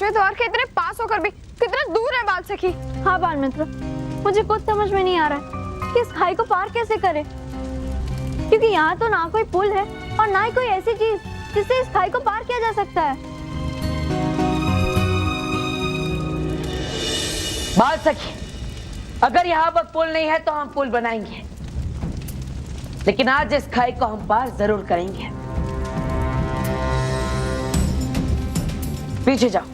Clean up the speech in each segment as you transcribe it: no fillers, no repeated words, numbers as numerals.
पांचवें द्वार के इतने पास होकर भी कितना दूर है बाल सखी। हाँ बाल मित्र, मुझे कुछ समझ में नहीं आ रहा है कि इस खाई को पार कैसे करें, क्योंकि यहाँ तो ना कोई पुल है और ना ही कोई ऐसी चीज जिससे इस खाई को पार किया जा सकता है। बाल सखी, अगर यहाँ पर पुल नहीं है तो हम पुल बनाएंगे, लेकिन आज इस खाई को हम पार जरूर करेंगे। पीछे जाओ।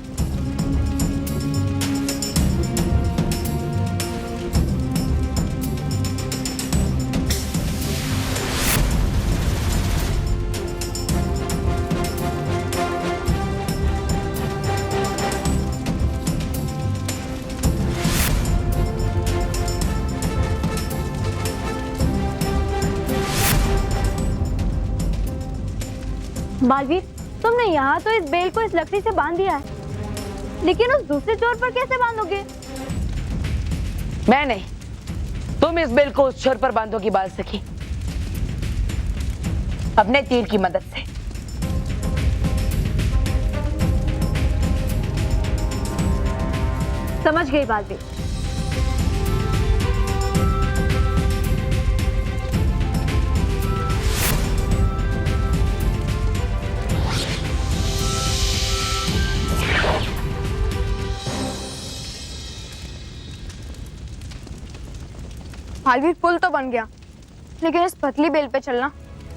बालवीर, तुमने यहाँ तो इस बेल को इस लकड़ी से बांध दिया है, लेकिन उस दूसरे छोर पर कैसे बांधोगे? मैं नहीं, तुम इस बेल को उस छोर पर बांधोगी बाल सखी, अपने तीर की मदद से। समझ गई बालवीर। बालवीर, पुल तो बन गया, लेकिन इस पतली बेल पे चलना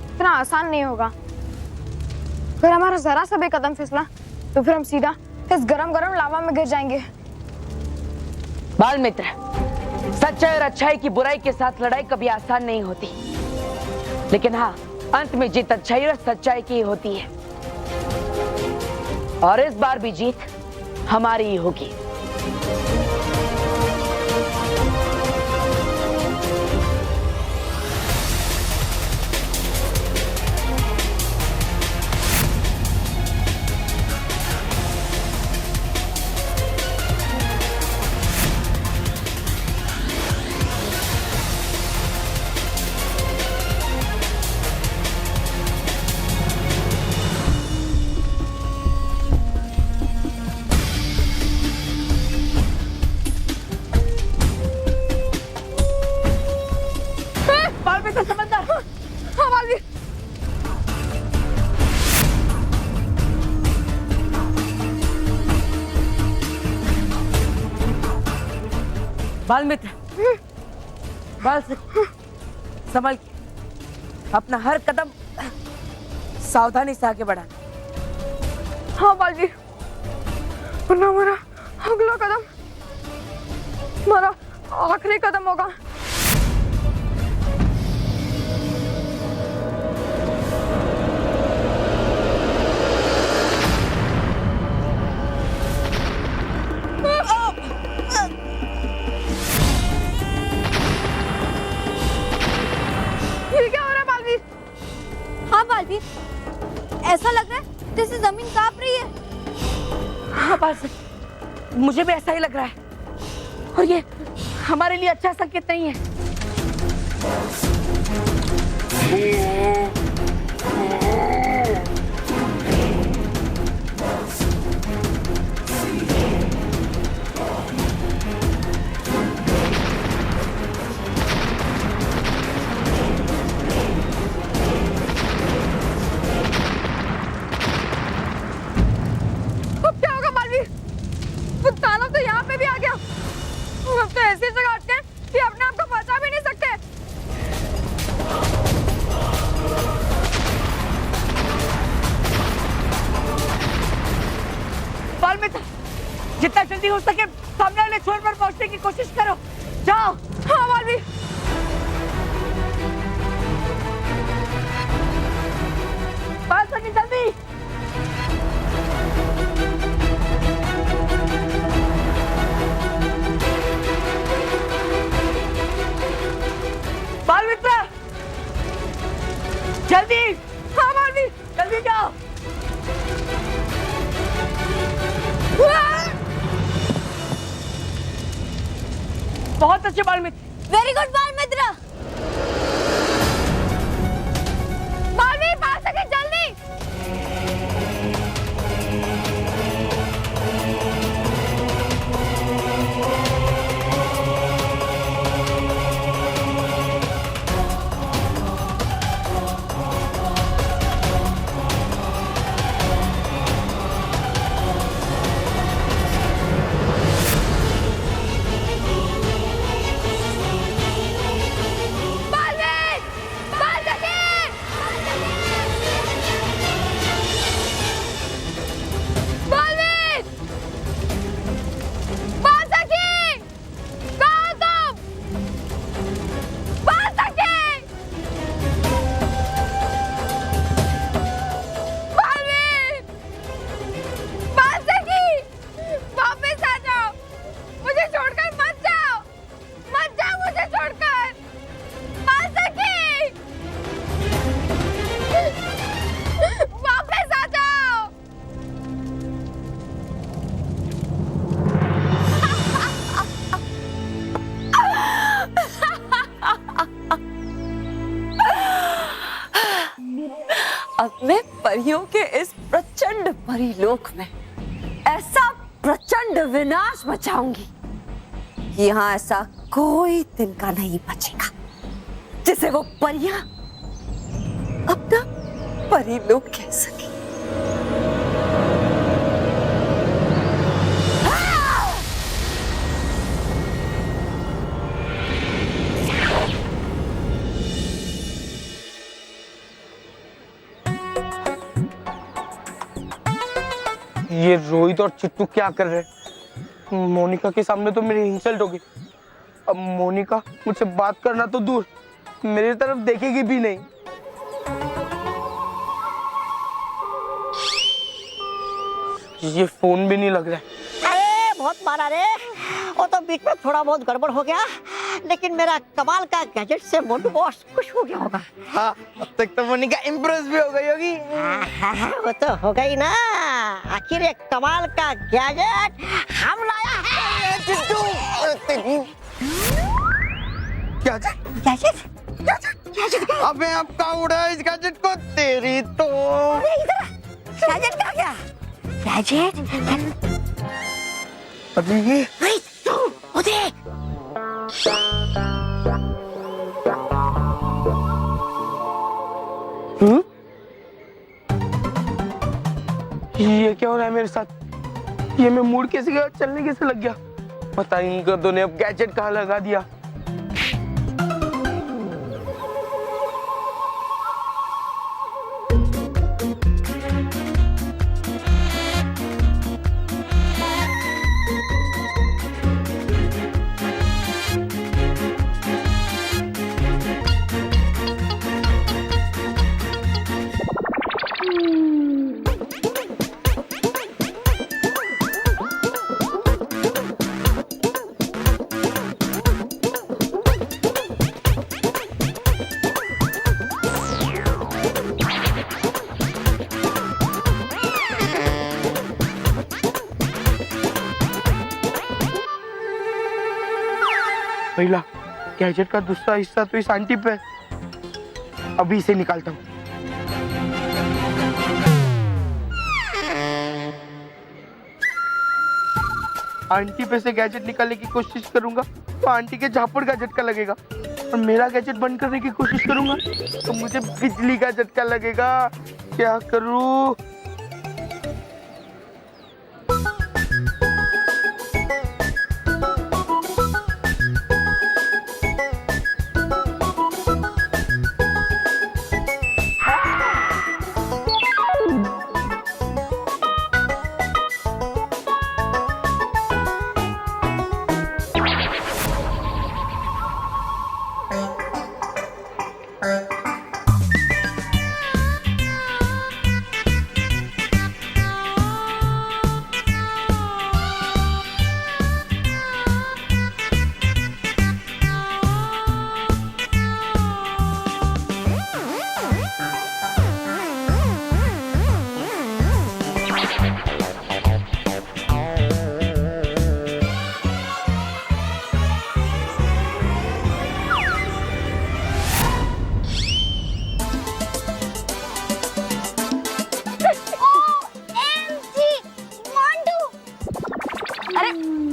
इतना आसान नहीं होगा। अगर हमारा जरा सा भी कदम फिसला तो फिर हम सीधा इस गरम गरम लावा में गिर जाएंगे। बाल मित्र, सच्चाई और अच्छाई की बुराई के साथ लड़ाई कभी आसान नहीं होती, लेकिन हाँ, अंत में जीत अच्छाई और सच्चाई की होती है, और इस बार भी जीत हमारी ही होगी। बाल मित्र, बाल से संभल के अपना हर कदम सावधानी से आगे बढ़ा। हाँ बालवीर, वरना हमारा अगला कदम हमारा आखिरी कदम होगा। ऐसा लग रहा है जैसे जमीन कांप रही है। हाँ बाल, मुझे भी ऐसा ही लग रहा है, और ये हमारे लिए अच्छा संकेत नहीं है। तालाब तो यहाँ पे भी आ गया। अब तो ऐसी जगह अटके हैं कि अपने आप को बचा भी नहीं सकते। बाल मित्र, जितना जल्दी हो सके सामने वाले छोर पर पहुंचने की कोशिश करो। जाओ। हाँ बालवीर। बाल सखी, जल्दी। बाल मित्र, जल्दी। हाँ बालवीर, जल्दी जाओ। बहुत अच्छे बाल मित्र। वेरी गुड बाल मित्र। बालवीर, बाल सखी जल्दी। अब मैं परियों के इस प्रचंड परीलोक में ऐसा प्रचंड विनाश मचाऊंगी कि यहाँ ऐसा कोई तिनका नहीं बचेगा जिसे वो परियां अपना परीलोक कह सके। ये रोहित और चिट्टू क्या कर रहे हैं? मोनिका के सामने तो मेरी इंसल्ट होगी। अब मोनिका मुझसे बात करना तो दूर, मेरी तरफ देखेगी भी नहीं। ये फोन भी नहीं लग रहा है। अरे बहुत मारा रे, वो तो बीच में थोड़ा बहुत गड़बड़ हो गया, लेकिन मेरा कमाल का गैजेट से मोटू बॉस खुश हो गया होगा। हाँ, अब तक तो मोनिका इम्प्रेस भी हो गई होगी। वो तो हो गई ना, आखिर एक कमाल का गैजेट हम लाया है। चिट्टू, गैजेट अबे अब का उड़ा इस गैजेट को, तेरी तो। गैजेट का क्या गैजेट? अभी ये ये क्या हो रहा है मेरे साथ? ये मैं मूड कैसे गया, चलने कैसे लग गया? पता ही इन गधों ने अब गैजेट कहाँ लगा दिया। पहला गैजेट का दूसरा हिस्सा तो इस आंटी पे, अभी इसे निकालता हूँ। आंटी पे से गैजेट निकालने की कोशिश करूंगा तो आंटी के झापड़ का झटका लगेगा, और मेरा गैजेट बंद करने की कोशिश करूंगा तो मुझे बिजली का झटका लगेगा। क्या करूं?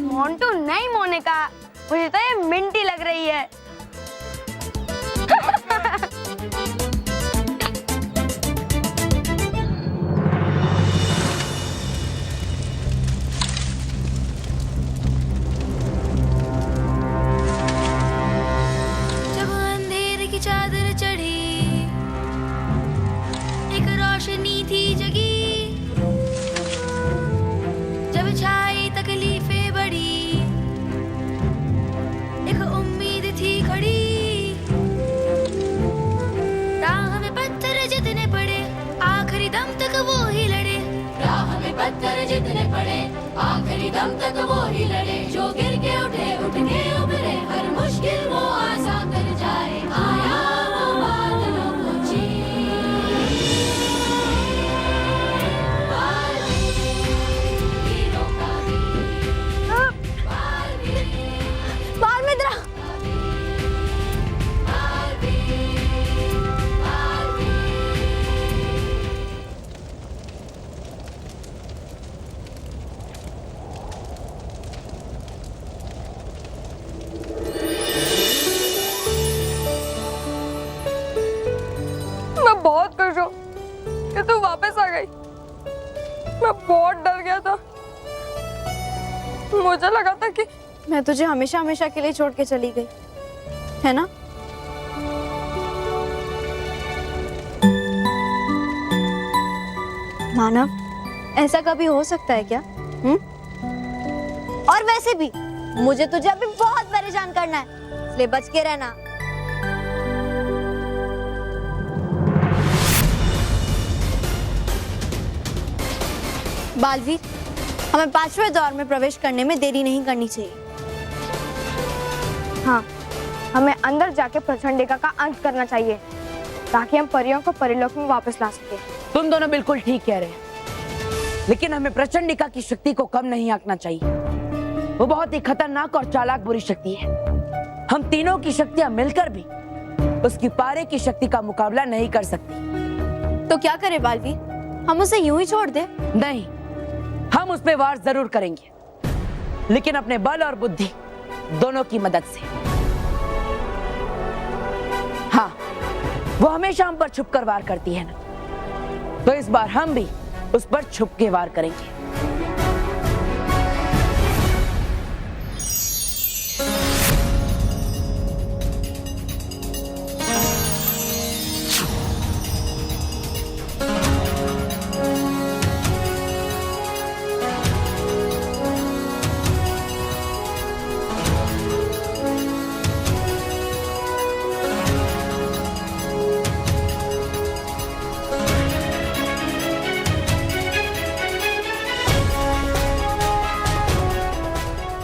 मोंटू नहीं मोनिका, मुझे तो ये मिंटी लग रही है। जब अंधेरे की चादर चढ़ी, एक रोशनी थी जगी, जब छाई तकलीफें बड़ी, एक उम्मीद थी खड़ी। राह में पत्थर जितने पड़े, आखिरी दम तक वो ही लड़े। राह में पत्थर जितने पड़े, आखिरी दम तक वो ही लड़े। जो गिर के उठे, उठ के उभरे, हर मुश्किल वो आसान कर जाए। आया वो बादलों को चीर, वीरों का वीर, बाल मित्रा, गई। मैं बहुत डर गया था। मुझे लगा था कि मैं तुझे हमेशा हमेशा के लिए छोड़ के चली गई, है ना? मानव, ऐसा कभी हो सकता है क्या? और वैसे भी मुझे तुझे अभी बहुत परेशान करना है, इसलिए बच के रहना। बालवीर, हमें 5वें दौर में प्रवेश करने में देरी नहीं करनी चाहिए। हाँ, हमें अंदर जाके प्रचंडिका का अंत करना चाहिए ताकि हम परियों को परिलोक में वापस ला सके। तुम दोनों बिल्कुल ठीक कह रहे हैं, लेकिन हमें प्रचंडिका की शक्ति को कम नहीं आंकना चाहिए। वो बहुत ही खतरनाक और चालाक बुरी शक्ति है। हम तीनों की शक्तियां मिलकर भी उसकी पारे की शक्ति का मुकाबला नहीं कर सकती। तो क्या करें बालवीर, हम उसे यूं ही छोड़ दे? नहीं, हम उस पे वार जरूर करेंगे, लेकिन अपने बल और बुद्धि दोनों की मदद से। हाँ, वो हमेशा हम पर छुपकर वार करती है ना, तो इस बार हम भी उस पर छुप के वार करेंगे।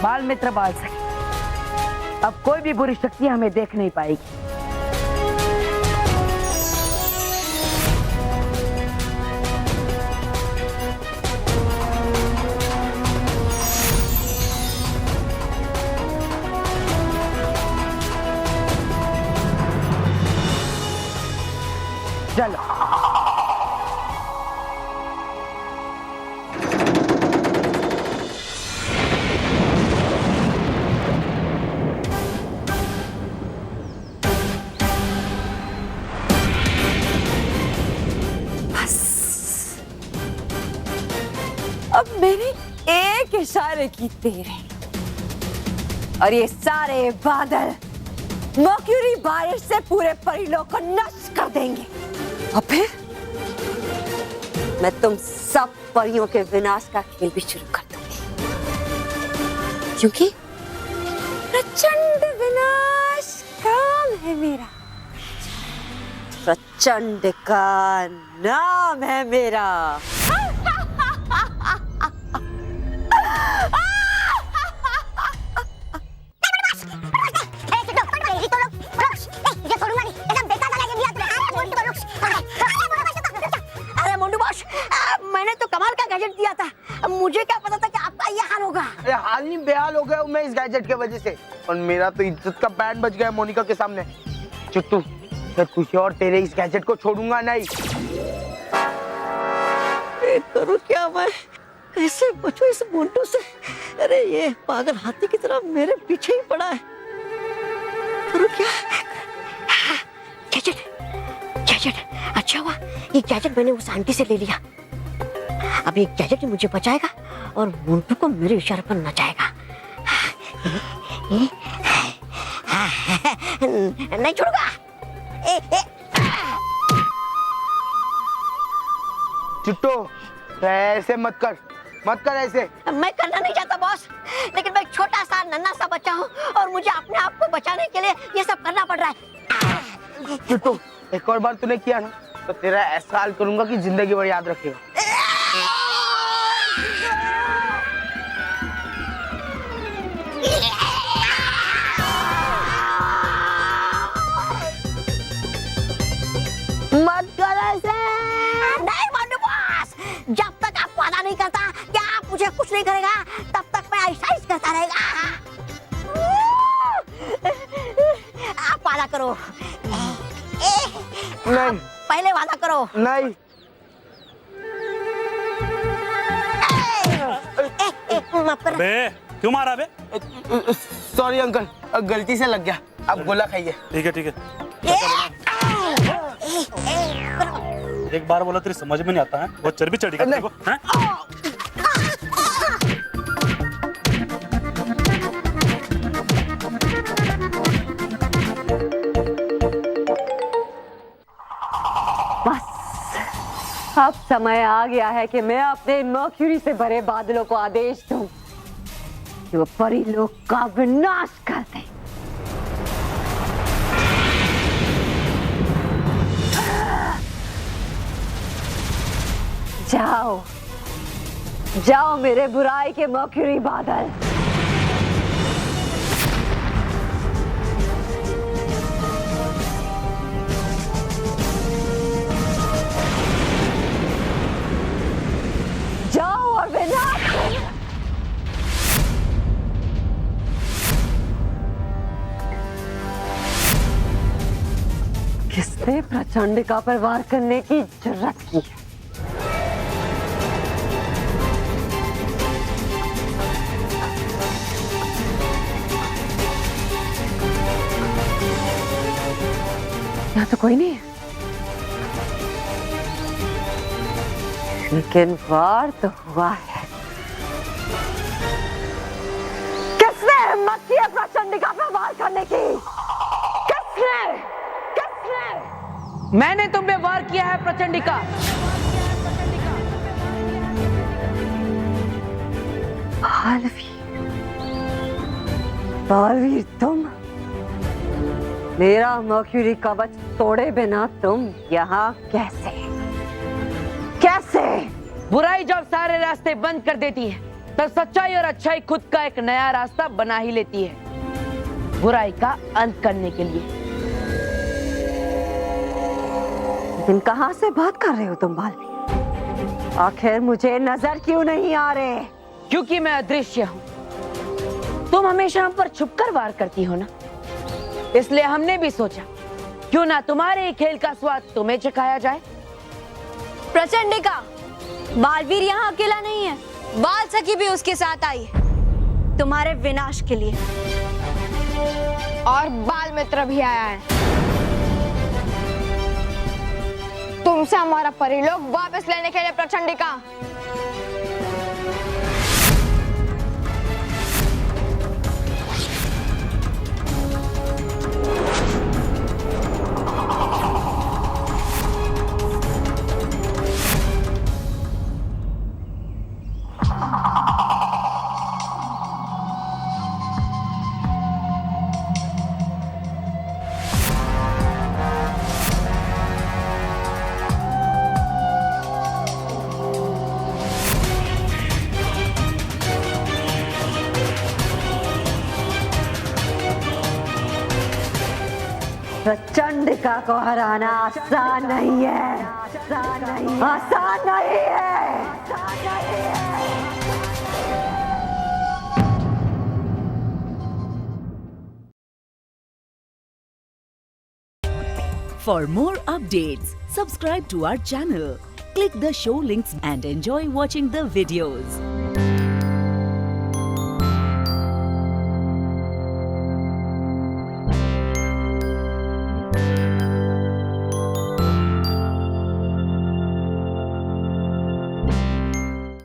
बाल मित्र बाल सके, अब कोई भी बुरी शक्ति हमें देख नहीं पाएगी। चलो, अब मेरे एक इशारे की देर है और ये सारे बादल मर्क्यूरी बारिश से पूरे परिलोक को नष्ट कर देंगे। और फिर मैं तुम सब परियों के विनाश का खेल भी शुरू कर दूंगी, क्योंकि प्रचंड विनाश काम है मेरा। प्रचंड का नाम है मेरा। अरे मोंटू बॉस, मैंने तो कमाल का गैजेट दिया था, मुझे क्या पता था कि आपका ये हाल होगा। अरे हाल नहीं बेहाल हो गया हूँ मैं इस गैजेट की वजह से, और मेरा तो इज्जत का बैंड बज गया मोनिका के सामने। चुट्टू, मैं तुझे और तेरे इस गैजेट को छोड़ूंगा नहीं। करूँ क्या मैं, कैसे बचूं इस मोंटू से? अरे ये पागल हाथी की तरह मेरे पीछे ही पड़ा है। करूँ क्या? गैजेट, गैजेट, अच्छा हुआ ये गैजेट मैंने उस आंटी से ले लिया। अब ये गैजेट मुझे बचाएगा और मोंटू को मेरे इशारे पर नचाएगा। नहीं छोड़ूंगा। चुट्टू, ऐसे मत कर ऐसे। मैं करना नहीं चाहता बॉस, लेकिन मैं एक छोटा सा नन्हा सा बच्चा हूँ और मुझे अपने आप को बचाने के लिए ये सब करना पड़ रहा है। चुट्टू, एक और बार तूने किया ना तो तेरा ऐसा हाल करूंगा कि जिंदगी भर याद रखेगा। मत कर ऐसे। नहीं मोंटू बॉस, जब तक आप वादा नहीं करता कि आप मुझे कुछ नहीं करेगा, तब तक मैं ऐसा ही करता रहेगा। आप वादा करो। नहीं, पहले वादा करो। नहीं। माफ कर। बे, क्यों मारा बे? सॉरी अंकल, गलती से लग गया। आप गोला खाइए। ठीक है ठीक है। एक बार बोला तेरी समझ में नहीं आता है, वो चर्बी चढ़ेगा तेरे को, हैं? बस अब समय आ गया है कि मैं अपने मर्क्यूरी से भरे बादलों को आदेश दूं कि वो परी लोक का विनाश कर दे। जाओ जाओ मेरे बुराई के मर्क्यूरी बादल। जाओ और विनाश करो। किसने प्रचंडिका पर वार करने की जरूरत की है? यहाँ तो कोई नहीं है, लेकिन वार तो हुआ है। किसने हिम्मत की है प्रचंडिका पर वार करने की? किसने? किसने? मैंने तुम पे वार किया है प्रचंडिका। बालवीर तुम? मेरा मर्क्यूरी कवच तोड़े बिना तुम यहाँ कैसे? कैसे? बुराई जब सारे रास्ते बंद कर देती है, तब सच्चाई और अच्छाई खुद का एक नया रास्ता बना ही लेती है, बुराई का अंत करने के लिए। लेकिन कहाँ से बात कर रहे हो तुम बालवीर? आखिर मुझे नजर क्यों नहीं आ रहे? क्योंकि मैं अदृश्य हूँ। तुम हमेशा हम पर छुपकर वार करती हो ना, इसलिए हमने भी सोचा क्यों ना तुम्हारे खेल का स्वाद तुम्हें चखाया जाए। प्रचंडिका, बालवीर यहाँ अकेला नहीं है, बाल सखी भी उसके साथ आई है तुम्हारे विनाश के लिए। और बाल मित्र भी आया है तुमसे हमारा परिलोक वापस लेने के लिए। प्रचंडिका, प्रचंडिका को हराना आसान नहीं है, आसान नहीं है। For more updates, subscribe to our channel, click the show links and enjoy watching the videos.